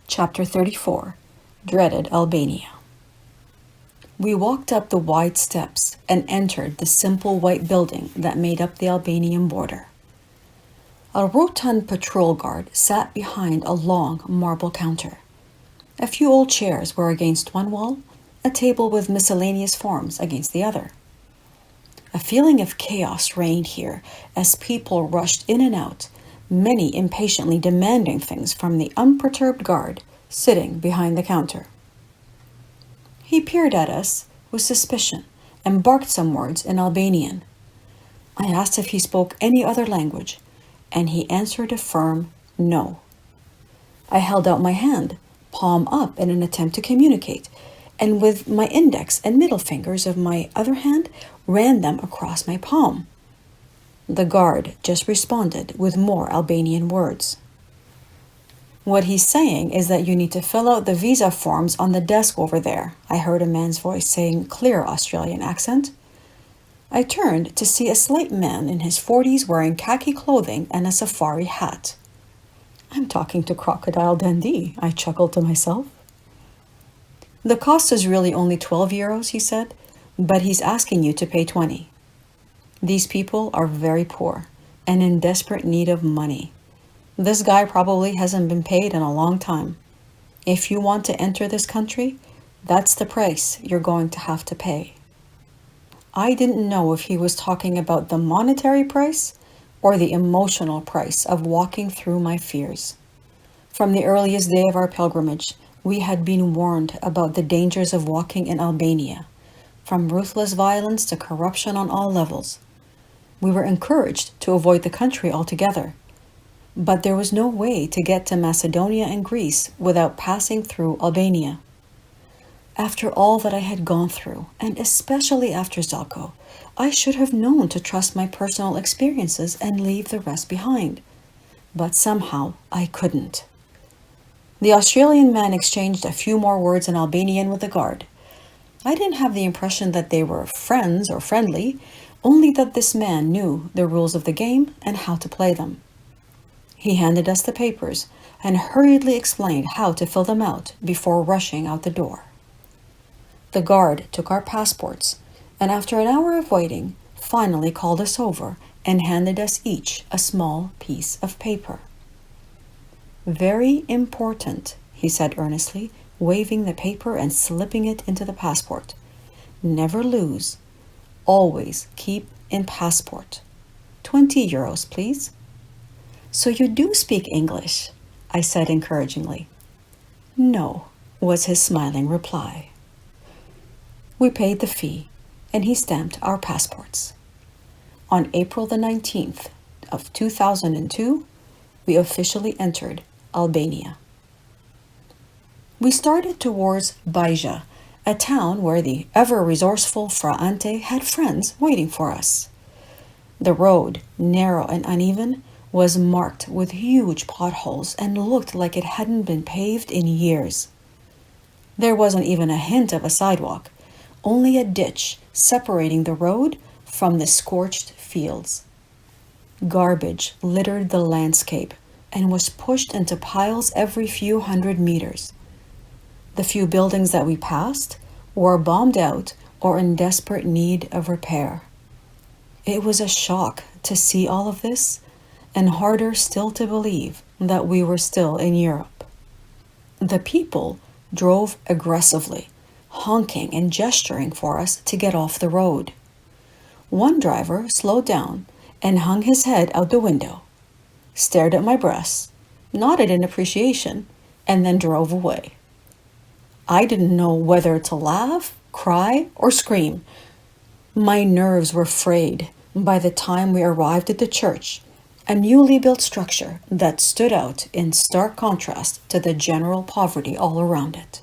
Chapter 34, Dreaded Albania. We walked up the wide steps and entered the simple white building that made up the Albanian border. A rotund patrol guard sat behind a long marble counter. A few old chairs were against one wall, a table with miscellaneous forms against the other. A feeling of chaos reigned here as people rushed in and out, many impatiently demanding things from the unperturbed guard sitting behind the counter. He peered at us with suspicion and barked some words in Albanian. I asked if he spoke any other language, and he answered a firm no. I held out my hand, palm up, in an attempt to communicate, and with my index and middle fingers of my other hand ran them across my palm. The guard just responded with more Albanian words. "What he's saying is that you need to fill out the visa forms on the desk over there," I heard a man's voice say in clear Australian accent. I turned to see a slight man in his 40s wearing khaki clothing and a safari hat. "I'm talking to Crocodile Dundee," I chuckled to myself. "The cost is really only 12 euros, he said, but he's asking you to pay 20. These people are very poor and in desperate need of money. This guy probably hasn't been paid in a long time. If you want to enter this country, that's the price you're going to have to pay." I didn't know if he was talking about the monetary price or the emotional price of walking through my fears. From the earliest day of our pilgrimage, we had been warned about the dangers of walking in Albania, from ruthless violence to corruption on all levels. We were encouraged to avoid the country altogether, but there was no way to get to Macedonia and Greece without passing through Albania. After all that I had gone through, and especially after Zalko, I should have known to trust my personal experiences and leave the rest behind. But somehow I couldn't. The Australian man exchanged a few more words in Albanian with the guard. I didn't have the impression that they were friends or friendly, only that this man knew the rules of the game and how to play them. He handed us the papers and hurriedly explained how to fill them out before rushing out the door. The guard took our passports, and after an hour of waiting, finally called us over and handed us each a small piece of paper. "Very important," he said earnestly, waving the paper and slipping it into the passport. "Never lose. Always keep in passport. 20 euros, please." "So you do speak English?" I said encouragingly. "No," was his smiling reply. We paid the fee, and he stamped our passports. On April the 19th of 2002, we officially entered Albania. We started towards Baja, a town where the ever-resourceful Fra Ante had friends waiting for us. The road, narrow and uneven, was marked with huge potholes and looked like it hadn't been paved in years. There wasn't even a hint of a sidewalk, only a ditch separating the road from the scorched fields. Garbage littered the landscape and was pushed into piles every few hundred meters. The few buildings that we passed were bombed out or in desperate need of repair. It was a shock to see all of this, and harder still to believe that we were still in Europe. The people drove aggressively, honking and gesturing for us to get off the road. One driver slowed down and hung his head out the window, stared at my breasts, nodded in appreciation, and then drove away. I didn't know whether to laugh, cry, or scream. My nerves were frayed by the time we arrived at the church, a newly built structure that stood out in stark contrast to the general poverty all around it.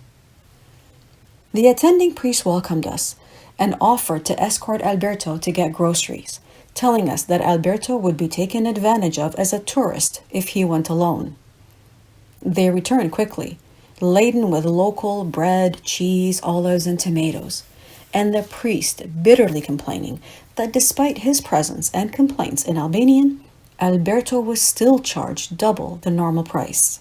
The attending priest welcomed us and offered to escort Alberto to get groceries, telling us that Alberto would be taken advantage of as a tourist if he went alone. They returned quickly, laden with local bread, cheese, olives, and tomatoes, and the priest bitterly complaining that despite his presence and complaints in Albanian, Alberto was still charged double the normal price.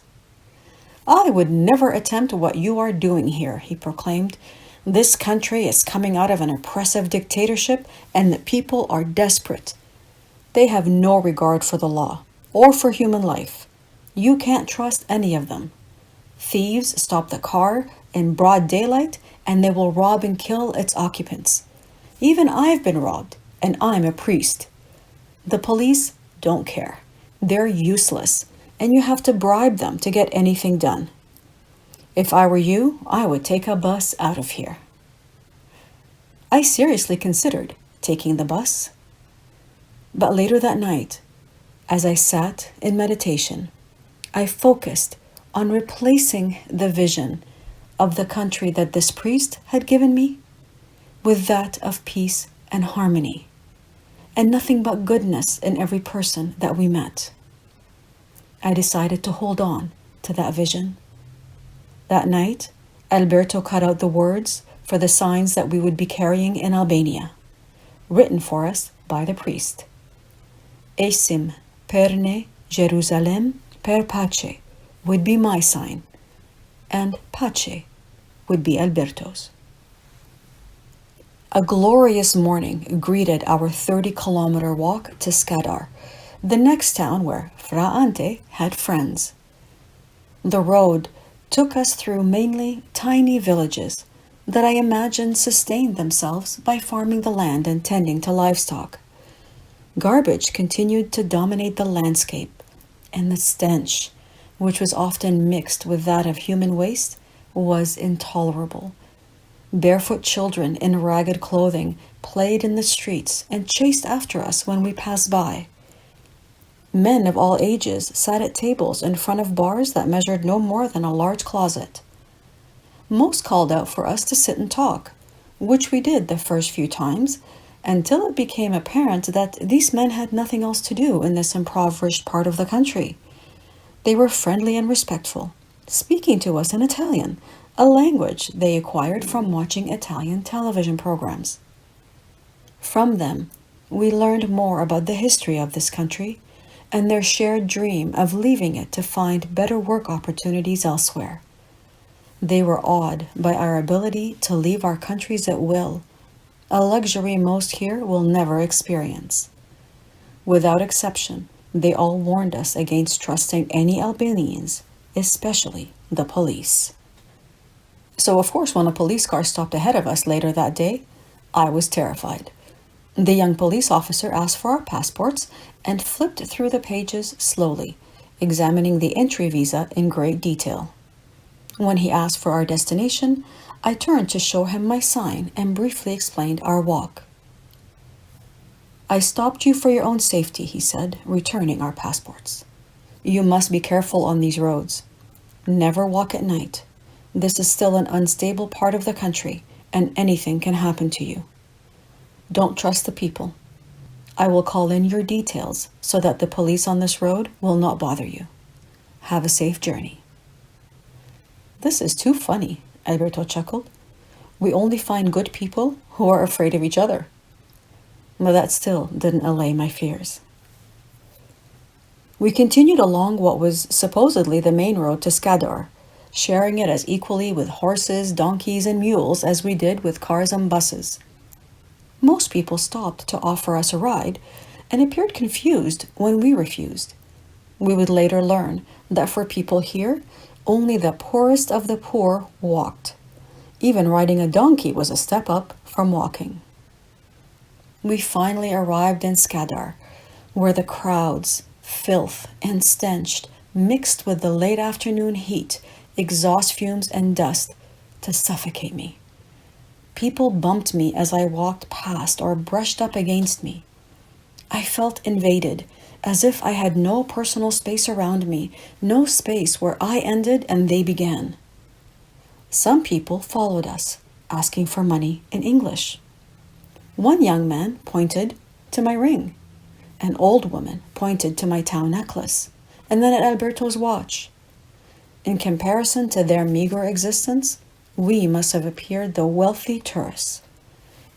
I would never attempt what you are doing here, he proclaimed. This country is coming out of an oppressive dictatorship, and the people are desperate. They have no regard for the law or for human life. You can't trust any of them. Thieves stop the car in broad daylight, and they will rob and kill its occupants. Even I've been robbed, and I'm a priest. The police don't care. They're useless, and you have to bribe them to get anything done. If I were you, I would take a bus out of here. I seriously considered taking the bus. But later that night, as I sat in meditation, I focused on replacing the vision of the country that this priest had given me with that of peace and harmony, and nothing but goodness in every person that we met. I decided to hold on to that vision. That night, Alberto cut out the words for the signs that we would be carrying in Albania, written for us by the priest. Esim perne Jerusalem per pace would be my sign, and pace would be Alberto's. A glorious morning greeted our 30-kilometer walk to Skadar, the next town where Fra Ante had friends. The road took us through mainly tiny villages that I imagined sustained themselves by farming the land and tending to livestock. Garbage continued to dominate the landscape, and the stench, which was often mixed with that of human waste, was intolerable. Barefoot children in ragged clothing played in the streets and chased after us when we passed by. Men of all ages sat at tables in front of bars that measured no more than a large closet. Most called out for us to sit and talk, which we did the first few times, until it became apparent that these men had nothing else to do in this impoverished part of the country. They were friendly and respectful, speaking to us in Italian, a language they acquired from watching Italian television programs. From them, we learned more about the history of this country and their shared dream of leaving it to find better work opportunities elsewhere. They were awed by our ability to leave our countries at will, a luxury most here will never experience. Without exception, they all warned us against trusting any Albanians, especially the police. So, of course, when a police car stopped ahead of us later that day, I was terrified. The young police officer asked for our passports and flipped through the pages slowly, examining the entry visa in great detail. When he asked for our destination, I turned to show him my sign and briefly explained our walk. I stopped you for your own safety, he said, returning our passports. You must be careful on these roads. Never walk at night. This is still an unstable part of the country, and anything can happen to you. Don't trust the people. I will call in your details so that the police on this road will not bother you. Have a safe journey. This is too funny, Alberto chuckled. We only find good people who are afraid of each other. But that still didn't allay my fears. We continued along what was supposedly the main road to Skadar, sharing it as equally with horses, donkeys, and mules as we did with cars and buses. Most people stopped to offer us a ride and appeared confused when we refused. We would later learn that for people here, only the poorest of the poor walked. Even riding a donkey was a step up from walking. We finally arrived in Skadar, where the crowds, filth, and stench mixed with the late afternoon heat, exhaust fumes, and dust to suffocate me. People bumped me as I walked past or brushed up against me. I felt invaded, as if I had no personal space around me, no space where I ended and they began. Some people followed us, asking for money in English. One young man pointed to my ring. An old woman pointed to my town necklace, and then at Alberto's watch. In comparison to their meager existence, we must have appeared the wealthy tourists.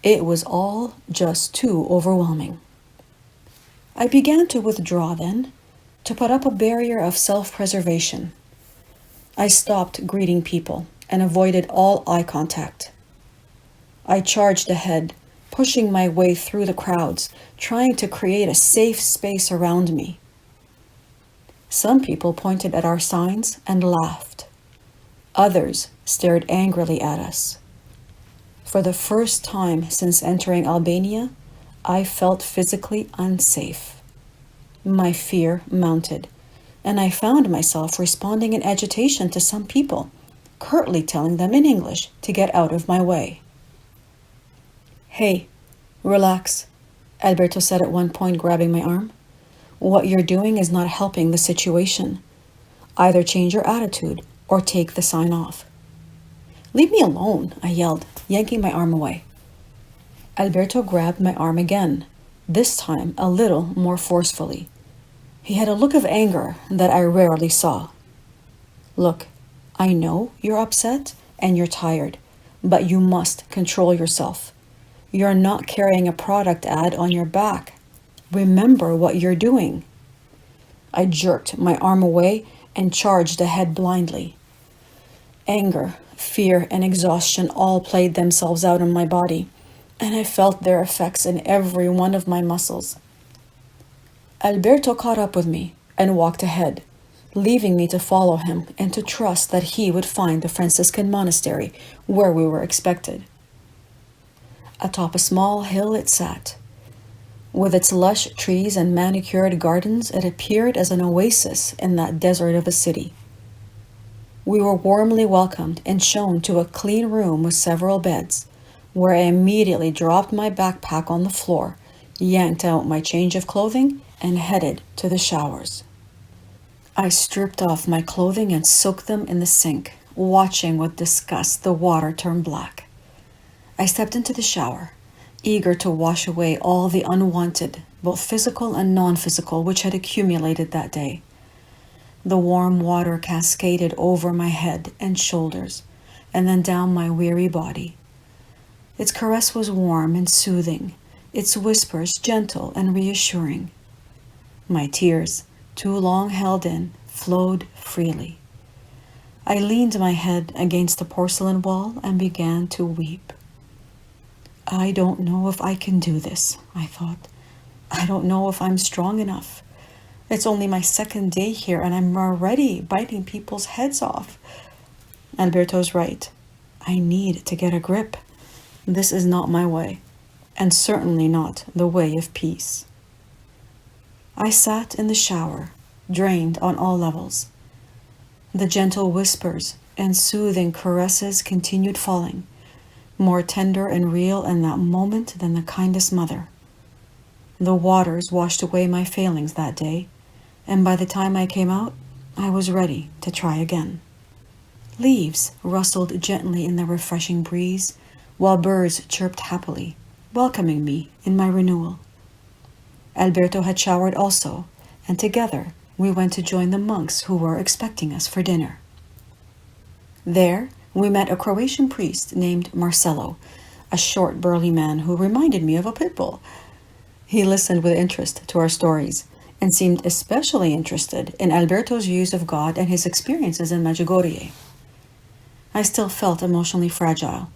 It was all just too overwhelming. I began to withdraw then, to put up a barrier of self-preservation. I stopped greeting people and avoided all eye contact. I charged ahead, pushing my way through the crowds, trying to create a safe space around me. Some people pointed at our signs and laughed. Others stared angrily at us. For the first time since entering Albania, I felt physically unsafe. My fear mounted, and I found myself responding in agitation to some people, curtly telling them in English to get out of my way. "Hey, relax," Alberto said at one point, grabbing my arm. "What you're doing is not helping the situation. Either change your attitude or take the sign off." "Leave me alone," I yelled, yanking my arm away. Alberto grabbed my arm again, this time a little more forcefully. He had a look of anger that I rarely saw. "Look, I know you're upset and you're tired, but you must control yourself. You're not carrying a product ad on your back. Remember what you're doing." I jerked my arm away and charged ahead blindly. Anger, fear, and exhaustion all played themselves out on my body, and I felt their effects in every one of my muscles. Alberto caught up with me and walked ahead, leaving me to follow him and to trust that he would find the Franciscan Monastery where we were expected. Atop a small hill it sat. With its lush trees and manicured gardens, it appeared as an oasis in that desert of a city. We were warmly welcomed and shown to a clean room with several beds, where I immediately dropped my backpack on the floor, yanked out my change of clothing, and headed to the showers. I stripped off my clothing and soaked them in the sink, watching with disgust the water turn black. I stepped into the shower, eager to wash away all the unwanted, both physical and non-physical, which had accumulated that day. The warm water cascaded over my head and shoulders, and then down my weary body. Its caress was warm and soothing, its whispers gentle and reassuring. My tears, too long held in, flowed freely. I leaned my head against the porcelain wall and began to weep. "I don't know if I can do this," I thought. "I don't know if I'm strong enough. It's only my second day here and I'm already biting people's heads off." Alberto's right. I need to get a grip. This is not my way, and certainly not the way of peace. I sat in the shower, drained on all levels. The gentle whispers and soothing caresses continued falling, more tender and real in that moment than the kindest mother. The waters washed away my failings that day, and by the time I came out, I was ready to try again. Leaves rustled gently in the refreshing breeze, while birds chirped happily, welcoming me in my renewal. Alberto had showered also, and together we went to join the monks who were expecting us for dinner. There, we met a Croatian priest named Marcelo, a short, burly man who reminded me of a pit bull. He listened with interest to our stories and seemed especially interested in Alberto's views of God and his experiences in Medjugorje. I still felt emotionally fragile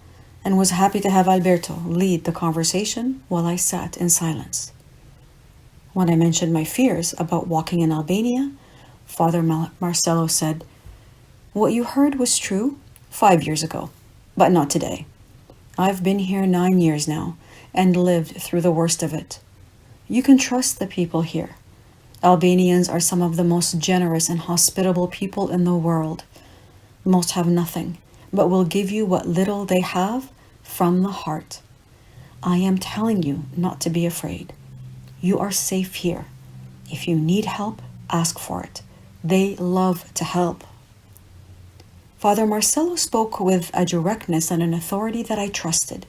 and was happy to have Alberto lead the conversation while I sat in silence. When I mentioned my fears about walking in Albania, Father Marcelo said, "What you heard was true 5 years ago, but not today. I've been here 9 years now and lived through the worst of it. You can trust the people here. Albanians are some of the most generous and hospitable people in the world. Most have nothing, but will give you what little they have from the heart. I am telling you not to be afraid. You are safe here. If you need help, ask for it. They love to help." Father Marcelo spoke with a directness and an authority that I trusted,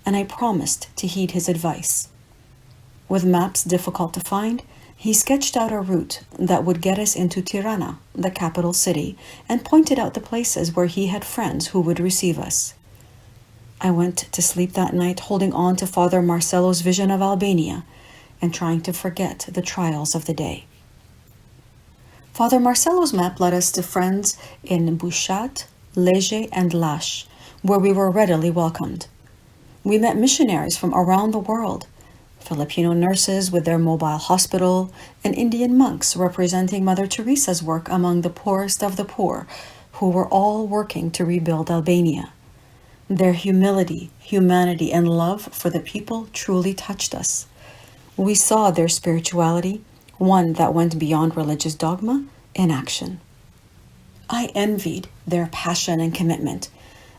and I promised to heed his advice. With maps difficult to find, he sketched out a route that would get us into Tirana, the capital city, and pointed out the places where he had friends who would receive us. I went to sleep that night holding on to Father Marcelo's vision of Albania and trying to forget the trials of the day. Father Marcelo's map led us to friends in Bushat, Leje, and Lash, where we were readily welcomed. We met missionaries from around the world, Filipino nurses with their mobile hospital, and Indian monks representing Mother Teresa's work among the poorest of the poor, who were all working to rebuild Albania. Their humility, humanity, and love for the people truly touched us. We saw their spirituality, one that went beyond religious dogma, in action. I envied their passion and commitment,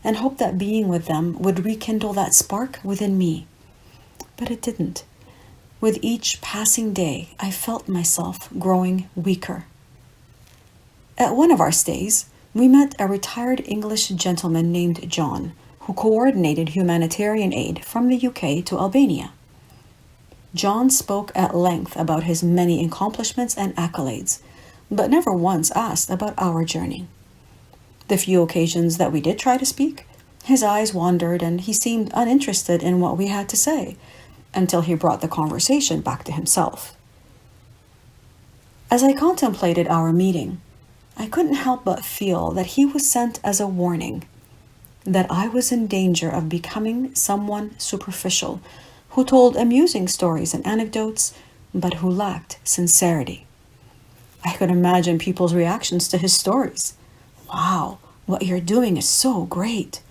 and hoped that being with them would rekindle that spark within me. But it didn't. With each passing day, I felt myself growing weaker. At one of our stays, we met a retired English gentleman named John, who coordinated humanitarian aid from the UK to Albania. John spoke at length about his many accomplishments and accolades, but never once asked about our journey. The few occasions that we did try to speak, his eyes wandered and he seemed uninterested in what we had to say, until he brought the conversation back to himself. As I contemplated our meeting, I couldn't help but feel that he was sent as a warning, that I was in danger of becoming someone superficial, who told amusing stories and anecdotes, but who lacked sincerity. I could imagine people's reactions to his stories. Wow, what you're doing is so great.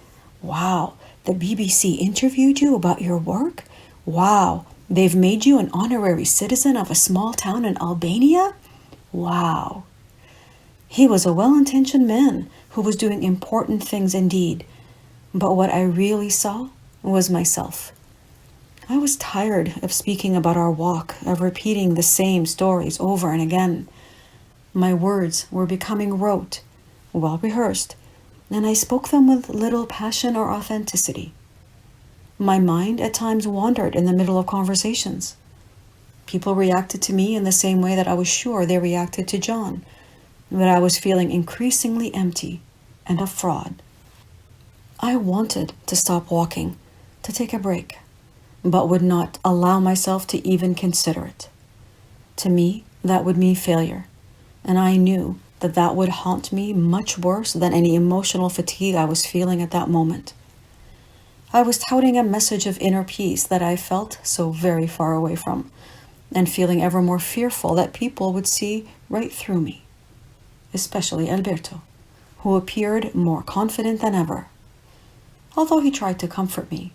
Wow, the BBC interviewed you about your work? Wow, they've made you an honorary citizen of a small town in Albania? Wow. He was a well-intentioned man who was doing important things indeed, but what I really saw was myself. I was tired of speaking about our walk, of repeating the same stories over and again. My words were becoming rote, well-rehearsed, and I spoke them with little passion or authenticity. My mind at times wandered in the middle of conversations. People reacted to me in the same way that I was sure they reacted to John, but I was feeling increasingly empty and a fraud. I wanted to stop walking, to take a break, but would not allow myself to even consider it. To me, that would mean failure, and I knew that that would haunt me much worse than any emotional fatigue I was feeling at that moment. I was touting a message of inner peace that I felt so very far away from, and feeling ever more fearful that people would see right through me, especially Alberto, who appeared more confident than ever. Although he tried to comfort me,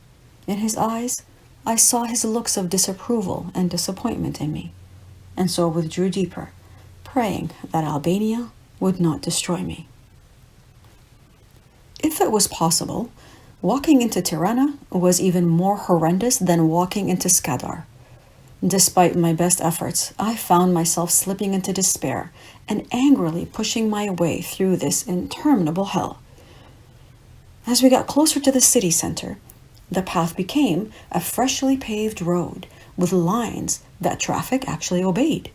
in his eyes I saw his looks of disapproval and disappointment in me, and so withdrew deeper, praying that Albania would not destroy me. If it was possible, walking into Tirana was even more horrendous than walking into Skadar. Despite my best efforts, I found myself slipping into despair and angrily pushing my way through this interminable hell. As we got closer to the city center, the path became a freshly paved road with lines that traffic actually obeyed.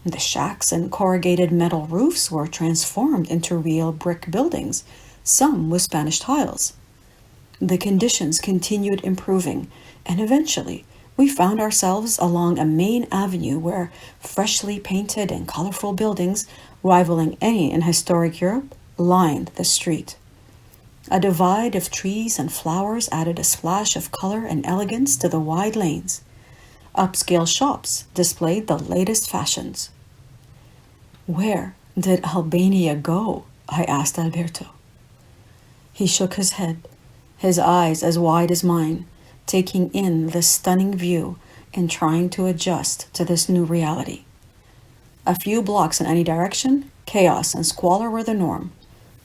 The shacks and corrugated metal roofs were transformed into real brick buildings, some with Spanish tiles. The conditions continued improving, and eventually we found ourselves along a main avenue where freshly painted and colorful buildings, rivaling any in historic Europe, lined the street. A divide of trees and flowers added a splash of color and elegance to the wide lanes. Upscale shops displayed the latest fashions. Where did Albania go? I asked Alberto. He shook his head, his eyes as wide as mine, taking in the stunning view and trying to adjust to this new reality. A few blocks in any direction, chaos and squalor were the norm,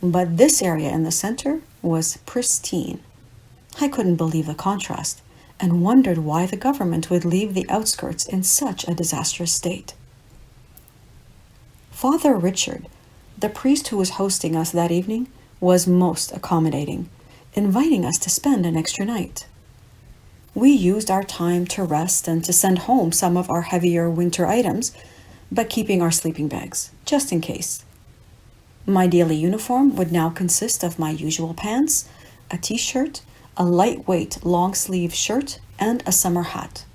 but this area in the center was pristine. I couldn't believe the contrast and wondered why the government would leave the outskirts in such a disastrous state. Father Richard, the priest who was hosting us that evening, was most accommodating, inviting us to spend an extra night. We used our time to rest and to send home some of our heavier winter items, but keeping our sleeping bags, just in case. My daily uniform would now consist of my usual pants, a t-shirt, a lightweight long-sleeve shirt, and a summer hat.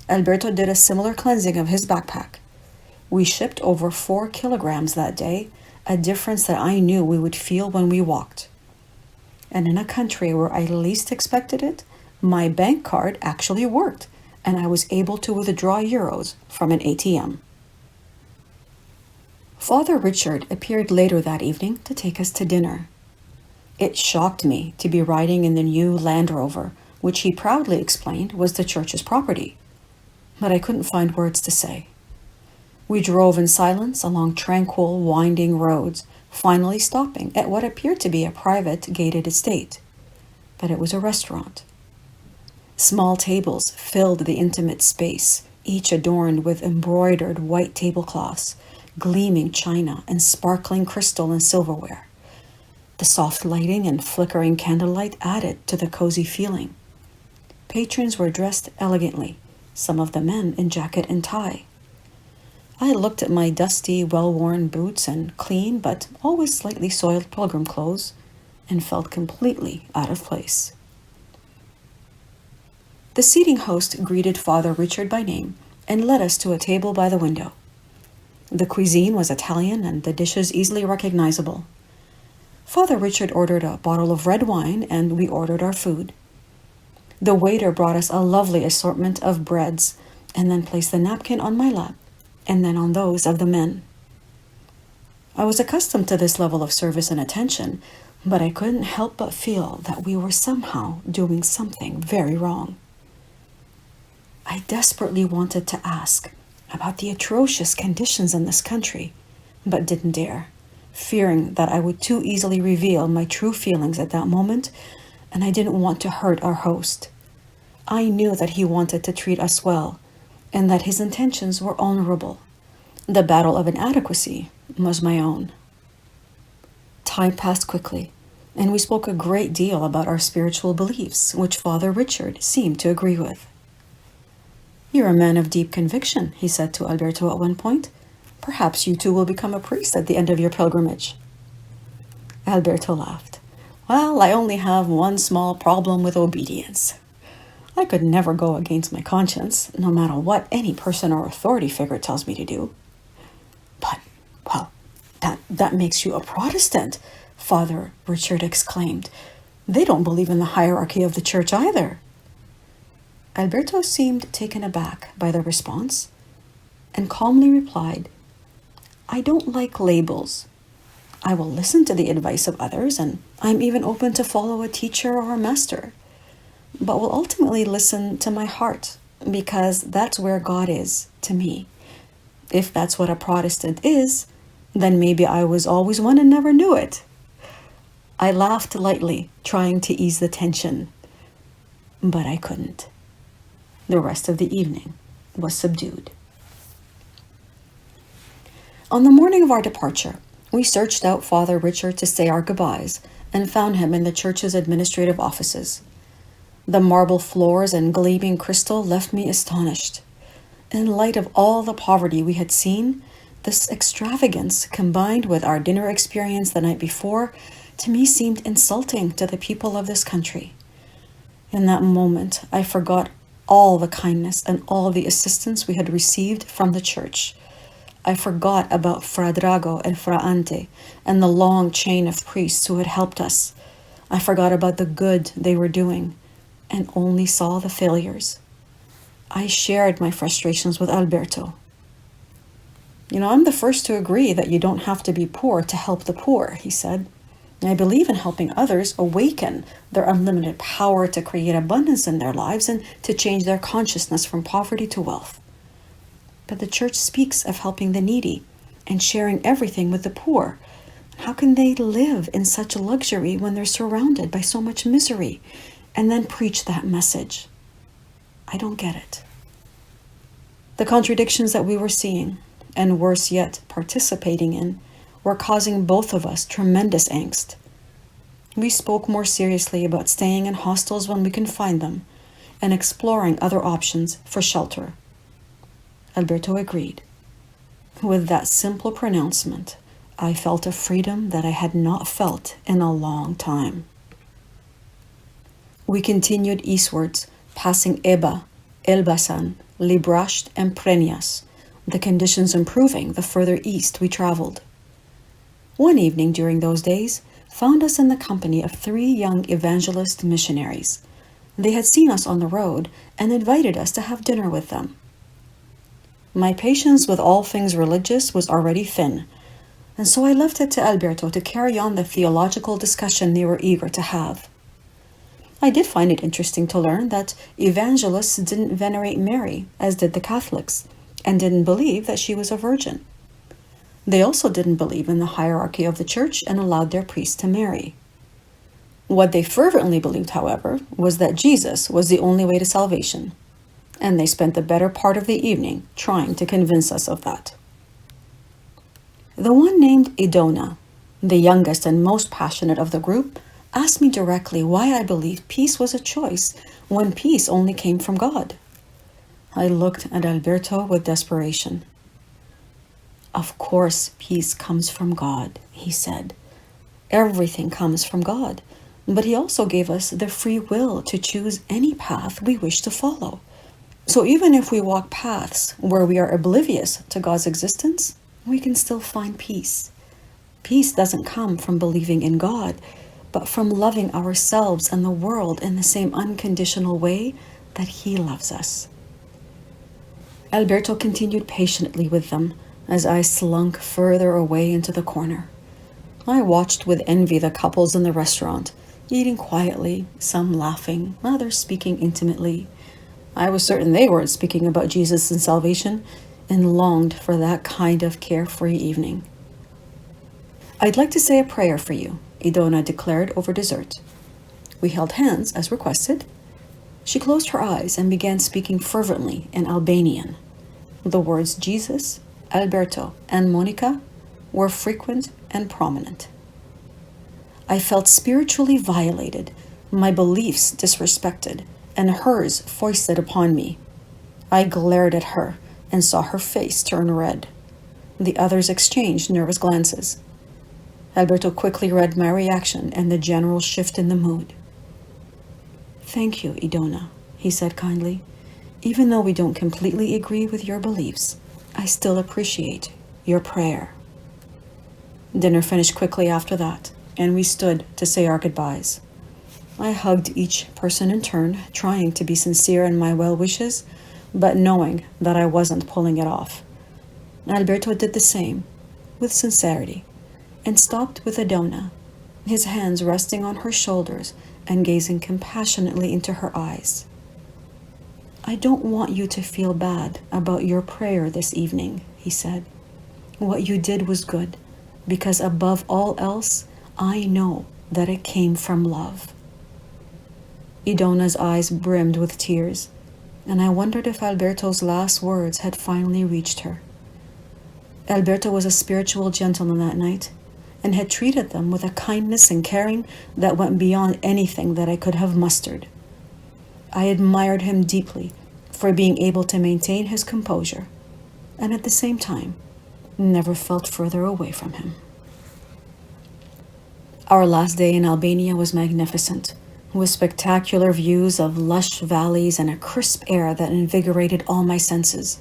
Alberto did a similar cleansing of his backpack. We shipped over 4 kilograms that day, a difference that I knew we would feel when we walked. And in a country where I least expected it, my bank card actually worked, and I was able to withdraw euros from an ATM. Father Richard appeared later that evening to take us to dinner. It shocked me to be riding in the new Land Rover, which he proudly explained was the church's property. But I couldn't find words to say. We drove in silence along tranquil, winding roads, finally stopping at what appeared to be a private, gated estate. But it was a restaurant. Small tables filled the intimate space, each adorned with embroidered white tablecloths, gleaming china, and sparkling crystal and silverware. The soft lighting and flickering candlelight added to the cozy feeling. Patrons were dressed elegantly, some of the men in jacket and tie. I looked at my dusty, well-worn boots and clean but always slightly soiled pilgrim clothes and felt completely out of place. The seating host greeted Father Richard by name and led us to a table by the window. The cuisine was Italian and the dishes easily recognizable. Father Richard ordered a bottle of red wine and we ordered our food. The waiter brought us a lovely assortment of breads and then placed the napkin on my lap and then on those of the men. I was accustomed to this level of service and attention, but I couldn't help but feel that we were somehow doing something very wrong. I desperately wanted to ask about the atrocious conditions in this country, but didn't dare, fearing that I would too easily reveal my true feelings at that moment, and I didn't want to hurt our host. I knew that he wanted to treat us well, and that his intentions were honorable. The battle of inadequacy was my own. Time passed quickly, and we spoke a great deal about our spiritual beliefs, which Father Richard seemed to agree with. "You're a man of deep conviction," he said to Alberto at one point. "Perhaps you too will become a priest at the end of your pilgrimage." Alberto laughed. "Well, I only have one small problem with obedience. I could never go against my conscience, no matter what any person or authority figure tells me to do." "But, well, that makes you a Protestant," Father Richard exclaimed. "They don't believe in the hierarchy of the church either." Alberto seemed taken aback by the response and calmly replied, "I don't like labels. I will listen to the advice of others, and I'm even open to follow a teacher or a master, but will ultimately listen to my heart, because that's where God is to me. If that's what a Protestant is, then maybe I was always one and never knew it." I laughed lightly, trying to ease the tension, but I couldn't. The rest of the evening was subdued. On the morning of our departure, we searched out Father Richard to say our goodbyes and found him in the church's administrative offices. The marble floors and gleaming crystal left me astonished. In light of all the poverty we had seen, this extravagance, combined with our dinner experience the night before, to me seemed insulting to the people of this country. In that moment, I forgot all the kindness and all the assistance we had received from the church. I forgot about Fra Drago and Fra Ante and the long chain of priests who had helped us. I forgot about the good they were doing and only saw the failures. I shared my frustrations with Alberto. "I'm the first to agree that you don't have to be poor to help the poor," he said. "I believe in helping others awaken their unlimited power to create abundance in their lives and to change their consciousness from poverty to wealth. But the church speaks of helping the needy and sharing everything with the poor. How can they live in such luxury when they're surrounded by so much misery and then preach that message? I don't get it." The contradictions that we were seeing, and worse yet, participating in, were causing both of us tremendous angst. We spoke more seriously about staying in hostels when we can find them and exploring other options for shelter. Alberto agreed. With that simple pronouncement, I felt a freedom that I had not felt in a long time. We continued eastwards, passing Eba, Elbasan, Librasht, and Prenias, the conditions improving the further east we traveled. One evening during those days found us in the company of 3 young evangelist missionaries. They had seen us on the road and invited us to have dinner with them. My patience with all things religious was already thin, and so I left it to Alberto to carry on the theological discussion they were eager to have. I did find it interesting to learn that evangelists didn't venerate Mary, as did the Catholics, and didn't believe that she was a virgin. They also didn't believe in the hierarchy of the church and allowed their priests to marry. What they fervently believed, however, was that Jesus was the only way to salvation, and they spent the better part of the evening trying to convince us of that. The one named Idona, the youngest and most passionate of the group, asked me directly why I believed peace was a choice when peace only came from God. I looked at Alberto with desperation. Of course, peace comes from God, he said. Everything comes from God, but he also gave us the free will to choose any path we wish to follow. So even if we walk paths where we are oblivious to God's existence, we can still find peace. Peace doesn't come from believing in God, but from loving ourselves and the world in the same unconditional way that he loves us. Alberto continued patiently with them as I slunk further away into the corner. I watched with envy the couples in the restaurant, eating quietly, some laughing, others speaking intimately. I was certain they weren't speaking about Jesus and salvation, and longed for that kind of carefree evening. I'd like to say a prayer for you, Idona declared over dessert. We held hands as requested. She closed her eyes and began speaking fervently in Albanian. The words Jesus, Alberto, and Monica were frequent and prominent. I felt spiritually violated, my beliefs disrespected, and hers foisted upon me. I glared at her and saw her face turn red. The others exchanged nervous glances. Alberto quickly read my reaction and the general shift in the mood. Thank you, Idona, he said kindly. Even though we don't completely agree with your beliefs, I still appreciate your prayer. Dinner finished quickly after that, and we stood to say our goodbyes. I hugged each person in turn, trying to be sincere in my well wishes, but knowing that I wasn't pulling it off. Alberto did the same, with sincerity, and stopped with Idona, his hands resting on her shoulders and gazing compassionately into her eyes. I don't want you to feel bad about your prayer this evening, he said. What you did was good, because above all else, I know that it came from love. Idona's eyes brimmed with tears, and I wondered if Alberto's last words had finally reached her. Alberto was a spiritual gentleman that night, and had treated them with a kindness and caring that went beyond anything that I could have mustered. I admired him deeply for being able to maintain his composure, and at the same time, never felt further away from him. Our last day in Albania was magnificent, with spectacular views of lush valleys and a crisp air that invigorated all my senses.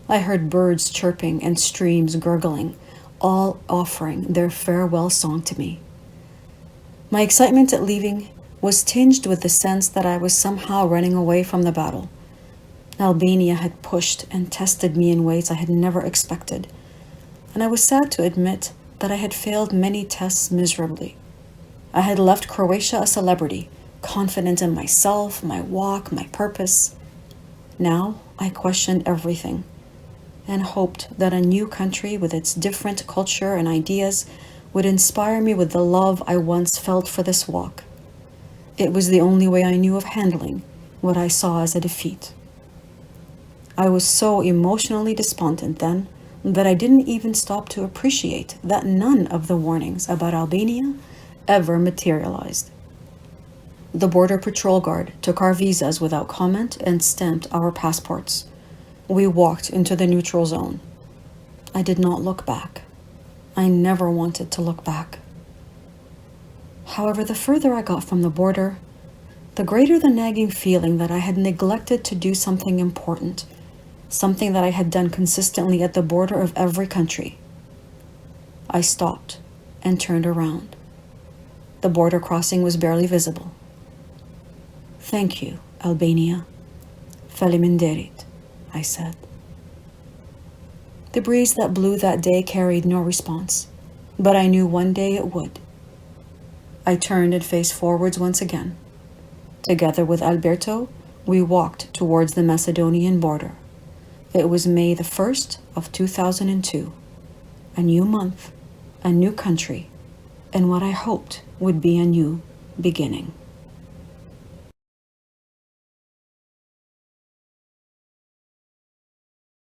I heard birds chirping and streams gurgling, all offering their farewell song to me. My excitement at leaving was tinged with the sense that I was somehow running away from the battle. Albania had pushed and tested me in ways I had never expected, and I was sad to admit that I had failed many tests miserably. I had left Croatia a celebrity, confident in myself, my walk, my purpose. Now I questioned everything and hoped that a new country with its different culture and ideas would inspire me with the love I once felt for this walk. It was the only way I knew of handling what I saw as a defeat. I was so emotionally despondent then that I didn't even stop to appreciate that none of the warnings about Albania ever materialized. The border patrol guard took our visas without comment and stamped our passports. We walked into the neutral zone. I did not look back. I never wanted to look back. However, the further I got from the border, the greater the nagging feeling that I had neglected to do something important, something that I had done consistently at the border of every country. I stopped and turned around. The border crossing was barely visible. "Thank you, Albania. Faleminderit," I said. The breeze that blew that day carried no response, but I knew one day it would. I turned and faced forwards once again. Together with Alberto, we walked towards the Macedonian border. It was May the 1st of 2002, a new month, a new country, and what I hoped would be a new beginning.